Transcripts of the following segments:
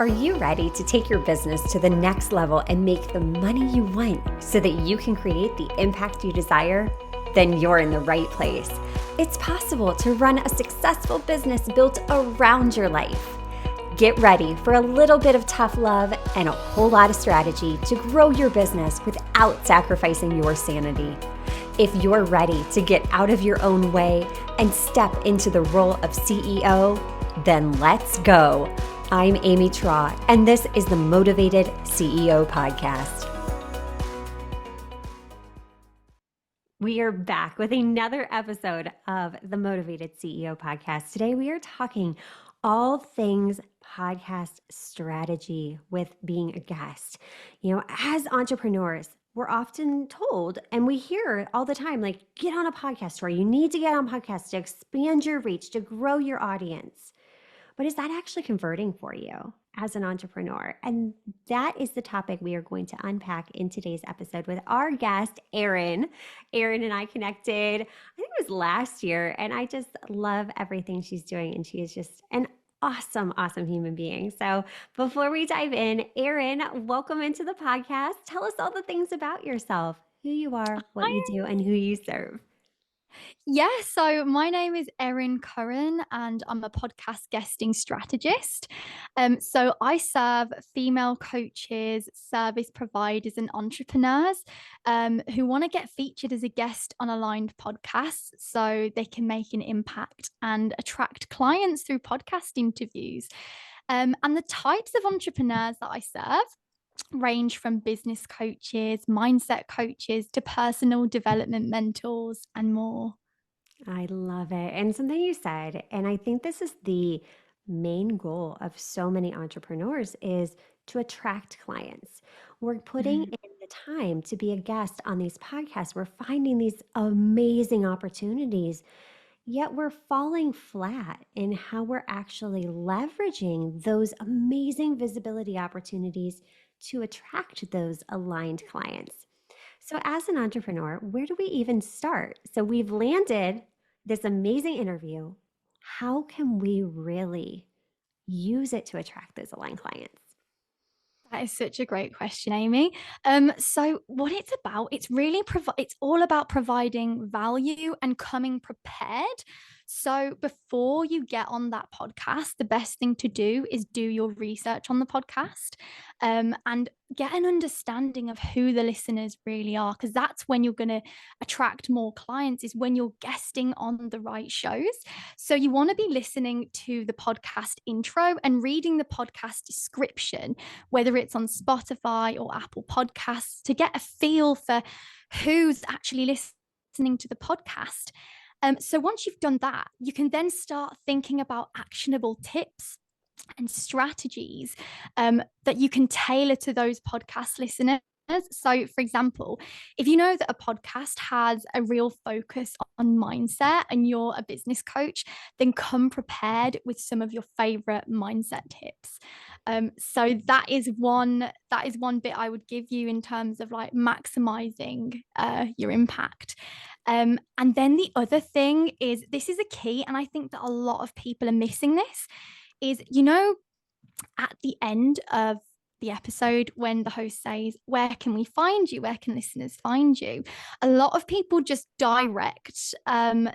Are you ready to take your business to the next level and make the money you want so that you can create the impact you desire? Then you're in the right place. It's possible to run a successful business built around your life. Get ready for a little bit of tough love and a whole lot of strategy to grow your business without sacrificing your sanity. If you're ready to get out of your own way and step into the role of CEO, then let's go. I'm Amy Traw, and this is the Motivated CEO Podcast. We are back with another episode of the Motivated CEO Podcast. Today, we are talking all things podcast strategy with being a guest. You know, as entrepreneurs, we're often told, and we hear it all the time, like, get on a podcast, or you need to get on podcasts to expand your reach, to grow your audience. But is that actually converting for you as an entrepreneur? And that is the topic we are going to unpack in today's episode with our guest, Erin. Erin and I connected, I think it was last year, and I just love everything she's doing. And she is just an awesome human being. So before we dive in, Erin, welcome into the podcast. Tell us all the things about yourself, who you are, what you do, and who you serve. Yeah, so my name is Erin Curran and I'm a podcast guesting strategist. So I serve female coaches, service providers, and entrepreneurs who want to get featured as a guest on aligned podcasts so they can make an impact and attract clients through podcast interviews. And the types of entrepreneurs that I serve range from business coaches, mindset coaches, to personal development mentors and more. I love it. And something you said, and I think this is the main goal of so many entrepreneurs, is to attract clients. We're putting in the time to be a guest on these podcasts. We're finding these amazing opportunities, yet we're falling flat in how we're actually leveraging those amazing visibility opportunities to attract those aligned clients. So, as an entrepreneur, where do we even start? So, we've landed this amazing interview. How can we really use it to attract those aligned clients? That is such a great question, Amy. So what it's about, it's all about providing value and coming prepared. So before you get on that podcast, the best thing to do is do your research on the podcast, and get an understanding of who the listeners really are, because that's when you're going to attract more clients, is when you're guesting on the right shows. So you want to be listening to the podcast intro and reading the podcast description, whether it's on Spotify or Apple Podcasts, to get a feel for who's actually listening to the podcast. So once you've done that, you can then start thinking about actionable tips and strategies that you can tailor to those podcast listeners. So, for example, if you know that a podcast has a real focus on mindset and you're a business coach, then come prepared with some of your favorite mindset tips. So that is one bit I would give you in terms of like maximizing your impact. And then the other thing is, this is a key, and I think that a lot of people are missing this, is, at the end of the episode, when the host says, where can we find you? Where can listeners find you? A lot of people just direct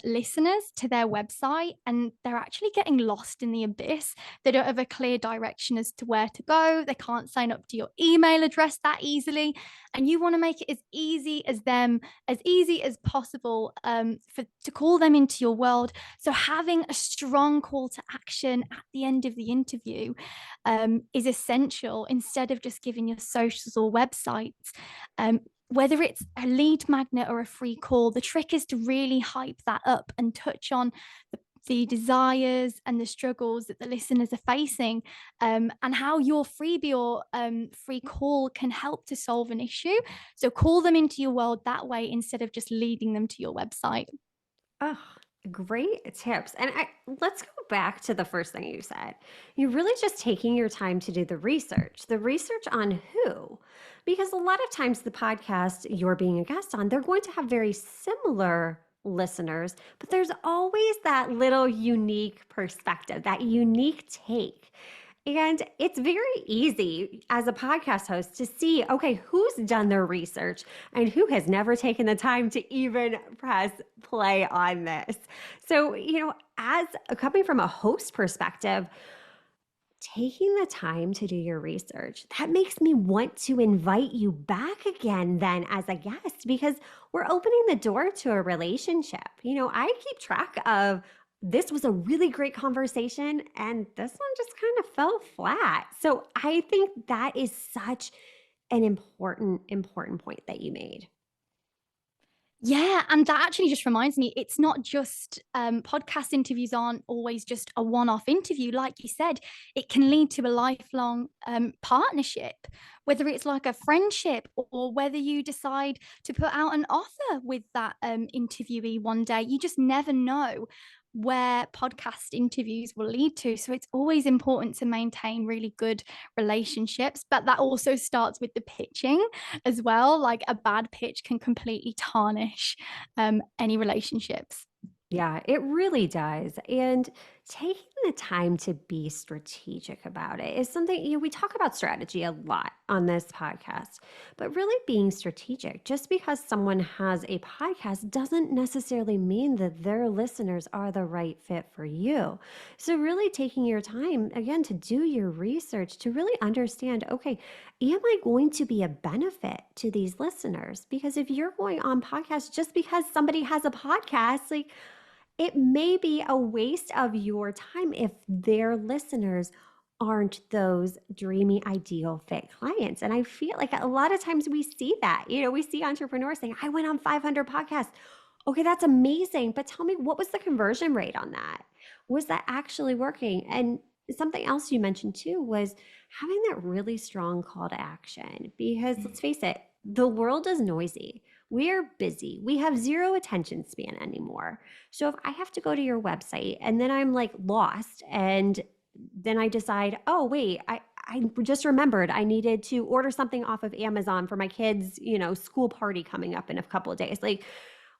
listeners to their website, and they're actually getting lost in the abyss. They don't have a clear direction as to where to go. They can't sign up to your email address that easily. And you want to make it as easy as possible to call them into your world. So having a strong call to action at the end of the interview is essential, instead of just giving your socials or websites. Whether it's a lead magnet or a free call, the trick is to really hype that up and touch on the desires and the struggles that the listeners are facing, and how your freebie or free call can help to solve an issue. So call them into your world that way, instead of just leading them to your website. Oh, great tips. And let's go back to the first thing you said. You're really just taking your time to do the research on who? Because a lot of times the podcast you're being a guest on, they're going to have very similar listeners, but there's always that little unique perspective, that unique take. And it's very easy as a podcast host to see, okay, who's done their research and who has never taken the time to even press play on this. So, as coming from a host perspective, taking the time to do your research, that makes me want to invite you back again then as a guest because we're opening the door to a relationship. I keep track of this was a really great conversation and this one just kind of fell flat. So I think that is such an important point that you made. Yeah, and that actually just reminds me, it's not just podcast interviews aren't always just a one-off interview. Like you said, it can lead to a lifelong partnership, whether it's like a friendship or whether you decide to put out an offer with that interviewee one day. You just never know where podcast interviews will lead to. So it's always important to maintain really good relationships, but that also starts with the pitching as well. Like a bad pitch can completely tarnish any relationships. Yeah, it really does. And taking the time to be strategic about it is something, we talk about strategy a lot on this podcast, but really being strategic. Just because someone has a podcast doesn't necessarily mean that their listeners are the right fit for you. So, really taking your time, again, to do your research to really understand, okay, am I going to be a benefit to these listeners? Because if you're going on podcasts just because somebody has a podcast, like, it may be a waste of your time if their listeners aren't those dreamy, ideal fit clients. And I feel like a lot of times we see that. We see entrepreneurs saying, I went on 500 podcasts. Okay, that's amazing. But tell me, what was the conversion rate on that? Was that actually working? And something else you mentioned too was having that really strong call to action. Because let's face it, the world is noisy. We're busy. We have zero attention span anymore. So if I have to go to your website and then I'm like lost and then I decide, oh, wait, I just remembered I needed to order something off of Amazon for my kids, school party coming up in a couple of days. Like,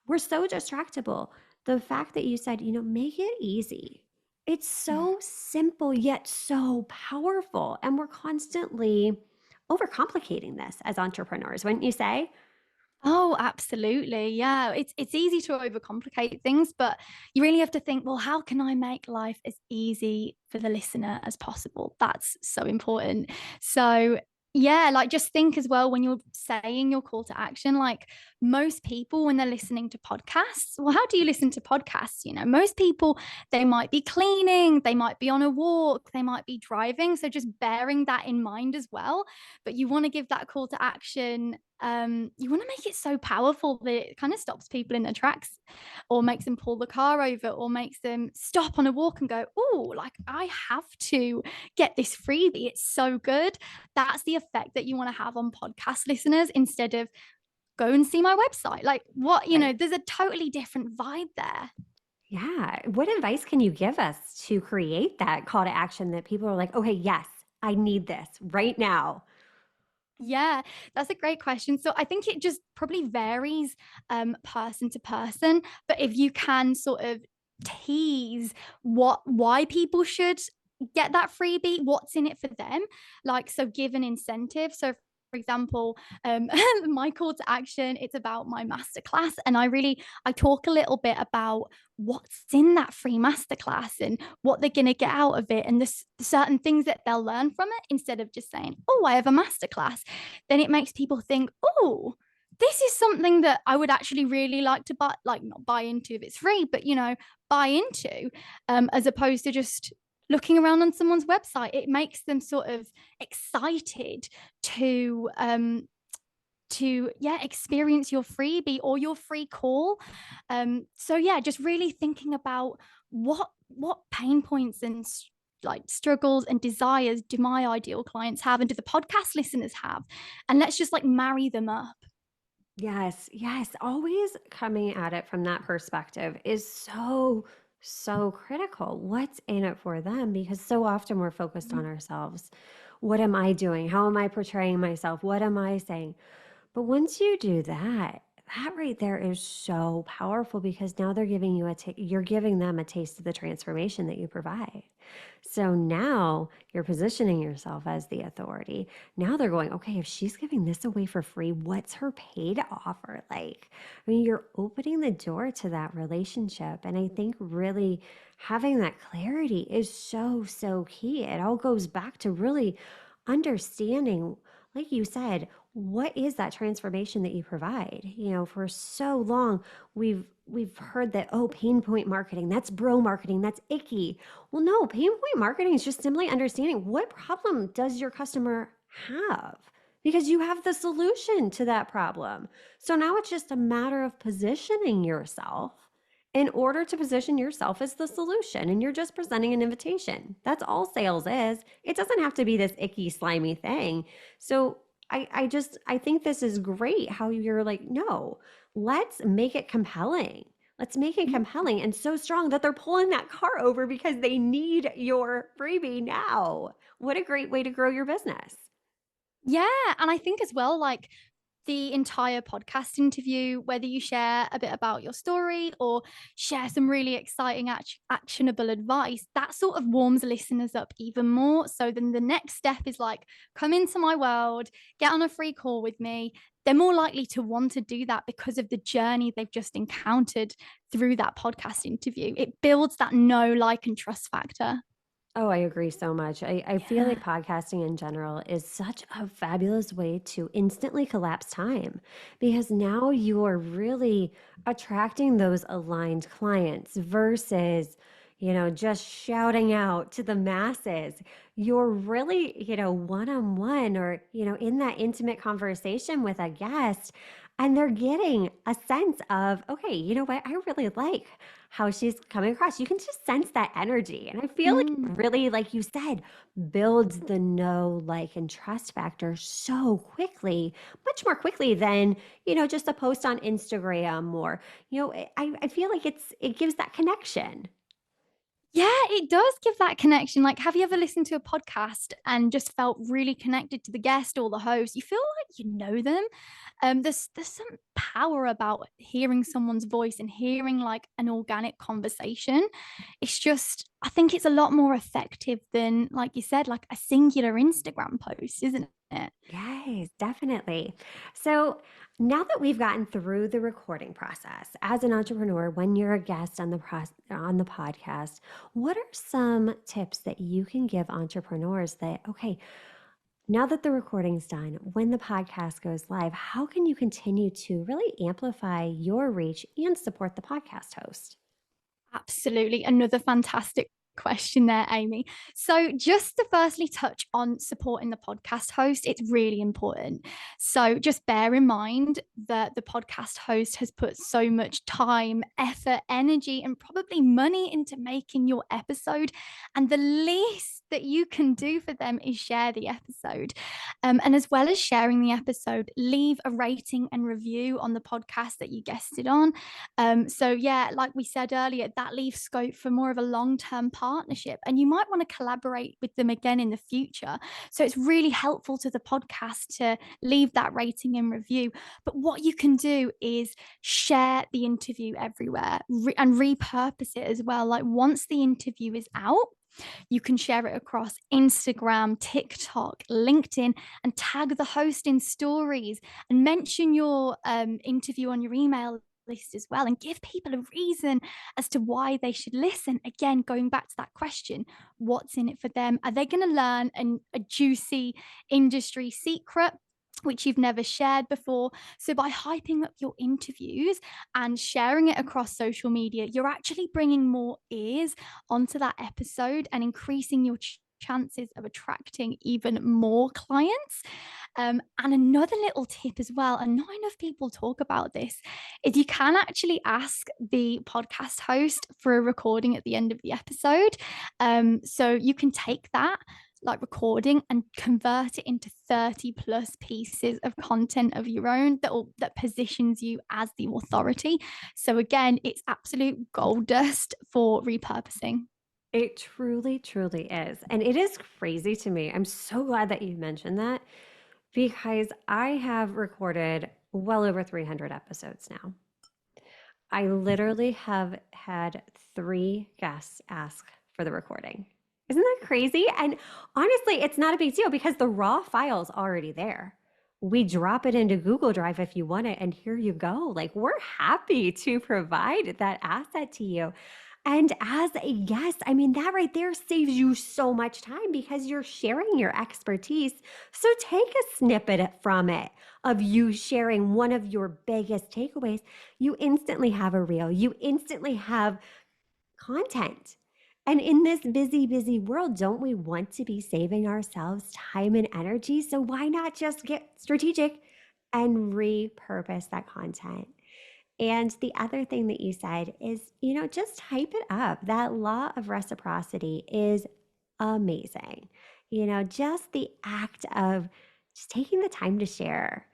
we're so distractible. The fact that you said, make it easy. It's so simple yet so powerful. And we're constantly overcomplicating this as entrepreneurs, wouldn't you say? Oh, absolutely. Yeah. It's easy to overcomplicate things, but you really have to think, well, how can I make life as easy for the listener as possible? That's so important. So, yeah, like just think as well when you're saying your call to action, like most people when they're listening to podcasts, well, how do you listen to podcasts? Most people, they might be cleaning, they might be on a walk, they might be driving. So just bearing that in mind as well. But you want to give that call to action, you want to make it so powerful that it kind of stops people in their tracks or makes them pull the car over or makes them stop on a walk and go, oh, like I have to get this freebie. It's so good. That's the effect that you want to have on podcast listeners instead of go and see my website. Like what, Right. there's a totally different vibe there. Yeah. What advice can you give us to create that call to action that people are like, okay, yes, I need this right now? Yeah, that's a great question. So I think it just probably varies person to person. But if you can sort of tease why people should get that freebie, what's in it for them, like so give an incentive. So for example, my call to action, it's about my masterclass. And I talk a little bit about what's in that free masterclass and what they're going to get out of it and the certain things that they'll learn from it instead of just saying, oh, I have a masterclass. Then it makes people think, oh, this is something that I would actually really like to buy, like not buy into if it's free, but buy into, as opposed to just looking around on someone's website. It makes them sort of excited to experience your freebie or your free call. So yeah, just really thinking about what pain points and like struggles and desires do my ideal clients have and do the podcast listeners have, and let's just like marry them up. Yes, yes. Always coming at it from that perspective is so, so critical. What's in it for them? Because so often we're focused on ourselves. What am I doing? How am I portraying myself? What am I saying? But once you do that, That right there is so powerful because now they're giving you you're giving them a taste of the transformation that you provide. So now you're positioning yourself as the authority. Now they're going, okay, if she's giving this away for free, what's her paid offer like? I mean, you're opening the door to that relationship. And I think really having that clarity is so, so key. It all goes back to really understanding, like you said, what is that transformation that you provide? You know, for so long we've heard that, oh, pain point marketing, that's bro marketing, that's icky. Well, no, pain point marketing is just simply understanding what problem does your customer have? Because you have the solution to that problem. So now it's just a matter of positioning yourself in order to position yourself as the solution. And you're just presenting an invitation. That's all sales is. It doesn't have to be this icky, slimy thing. So I think this is great how you're like, no, let's make it compelling. Let's make it compelling and so strong that they're pulling that car over because they need your freebie now. What a great way to grow your business. Yeah, and I think as well, like the entire podcast interview, whether you share a bit about your story or share some really exciting actionable advice, that sort of warms listeners up even more. So then the next step is like, come into my world, get on a free call with me. They're more likely to want to do that because of the journey they've just encountered through that podcast interview. It builds that know, like, and trust factor. Oh, I agree so much. I feel Yeah. like podcasting in general is such a fabulous way to instantly collapse time because now you are really attracting those aligned clients versus, you know, just shouting out to the masses. You're really, you know, one on one or, you know, in that intimate conversation with a guest. And they're getting a sense of, okay, you know what? I really like how she's coming across. You can just sense that energy. And I feel like Mm. it really, like you said, builds the know, like, and trust factor so quickly, much more quickly than, you know, just a post on Instagram or, you know, I feel like it gives that connection. Yeah, it does give that connection. Like, have you ever listened to a podcast and just felt really connected to the guest or the host? You feel like you know them. There's some power about hearing someone's voice and hearing like an organic conversation. It's just, I think it's a lot more effective than, like you said, like a singular Instagram post, isn't it? Yes, definitely. So now that we've gotten through the recording process as an entrepreneur, when you're a guest on on the podcast, what are some tips that you can give entrepreneurs that, okay, now that the recording's done, when the podcast goes live, how can you continue to really amplify your reach and support the podcast host? Absolutely. Another fantastic question there, Amy. So, just to firstly touch on supporting the podcast host, it's really important. So, just bear in mind that the podcast host has put so much time, effort, energy, and probably money into making your episode. And the least that you can do for them is share the episode. And as well as sharing the episode, leave a rating and review on the podcast that you guested on. So yeah, like we said earlier, that leaves scope for more of a long-term partnership, and you might want to collaborate with them again in the future. So it's really helpful to the podcast to leave that rating and review. But what you can do is share the interview everywhere and repurpose it as well. Like once the interview is out, you can share it across Instagram, TikTok, LinkedIn, and tag the host in stories and mention your interview on your email list as well, and give people a reason as to why they should listen. Again, going back to that question, what's in it for them? Are they going to learn a juicy industry secret which you've never shared before? So by hyping up your interviews and sharing it across social media, you're actually bringing more ears onto that episode and increasing your chances of attracting even more clients. And another little tip as well, and not enough people talk about this, is you can actually ask the podcast host for a recording at the end of the episode. So you can take that like recording and convert it into 30 plus pieces of content of your own that positions you as the authority. So again, it's absolute gold dust for repurposing. It truly, truly is. And it is crazy to me. I'm so glad that you mentioned that because I have recorded well over 300 episodes now. I literally have had 3 guests ask for the recording. Isn't that crazy? And honestly, it's not a big deal because the raw file's already there. We drop it into Google Drive if you want it, and here you go. Like, we're happy to provide that asset to you. And as a guest, I mean, that right there saves you so much time because you're sharing your expertise. So take a snippet from it of you sharing one of your biggest takeaways. You instantly have a reel, you instantly have content. And in this busy, busy world, don't we want to be saving ourselves time and energy? So why not just get strategic and repurpose that content? And the other thing that you said is, just type it up. That law of reciprocity is amazing. Just the act of just taking the time to share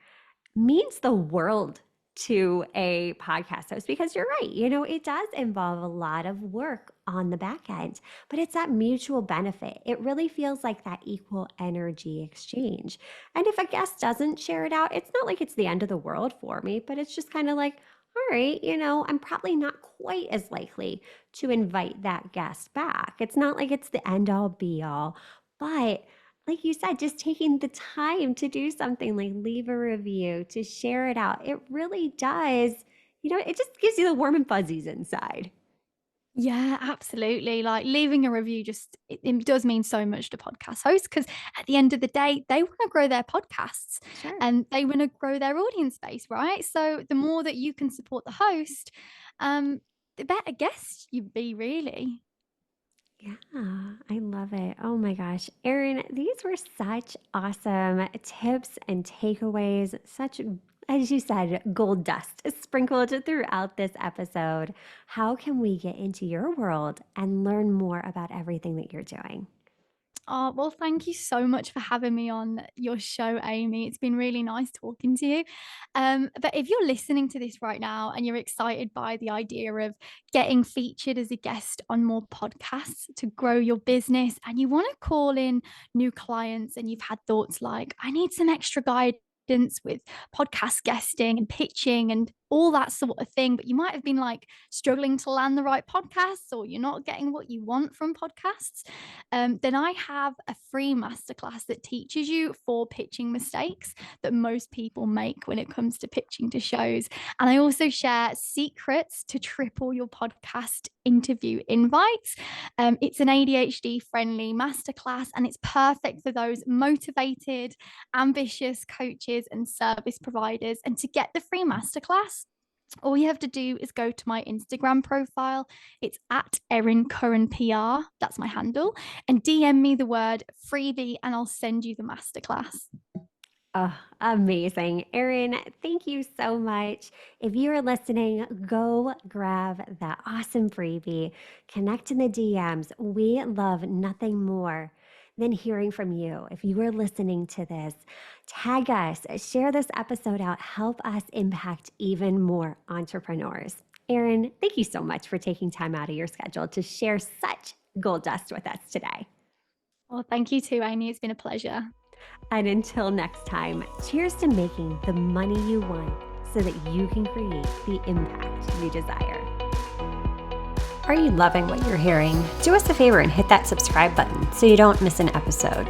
means the world to a podcast host because you're right. It does involve a lot of work on the back end, but it's that mutual benefit. It really feels like that equal energy exchange. And if a guest doesn't share it out, it's not like it's the end of the world for me, but it's just kind of like, all right, I'm probably not quite as likely to invite that guest back. It's not like it's the end all be all, but like you said, just taking the time to do something like leave a review, to share it out, it really does, it just gives you the warm and fuzzies inside. Yeah, absolutely. Like leaving a review it does mean so much to podcast hosts because at the end of the day, they want to grow their podcasts Sure. and they want to grow their audience base, right? So the more that you can support the host, the better guest you be, really. Yeah, I love it. Oh my gosh. Erin, these were such awesome tips and takeaways, such, as you said, gold dust sprinkled throughout this episode. How can we get into your world and learn more about everything that you're doing? Oh, well, thank you so much for having me on your show, Amy. It's been really nice talking to you. But if you're listening to this right now and you're excited by the idea of getting featured as a guest on more podcasts to grow your business, and you want to call in new clients, and you've had thoughts like, I need some extra guidance with podcast guesting and pitching and all that sort of thing, but you might have been like struggling to land the right podcasts, or you're not getting what you want from podcasts, then I have a free masterclass that teaches you 4 pitching mistakes that most people make when it comes to pitching to shows. And I also share secrets to triple your podcast interview invites. It's an ADHD friendly masterclass, and it's perfect for those motivated, ambitious coaches and service providers. And to get the free masterclass, all you have to do is go to my Instagram profile. It's at Erin Curran PR. That's my handle. And DM me the word freebie, and I'll send you the masterclass. Oh, amazing. Erin, thank you so much. If you are listening, go grab that awesome freebie. Connect in the DMs. We love nothing more than hearing from you. If you are listening to this, tag us, share this episode out, help us impact even more entrepreneurs. Erin, thank you so much for taking time out of your schedule to share such gold dust with us today. Well, thank you too, Amy. It's been a pleasure. And until next time, cheers to making the money you want so that you can create the impact you desire. Are you loving what you're hearing? Do us a favor and hit that subscribe button so you don't miss an episode.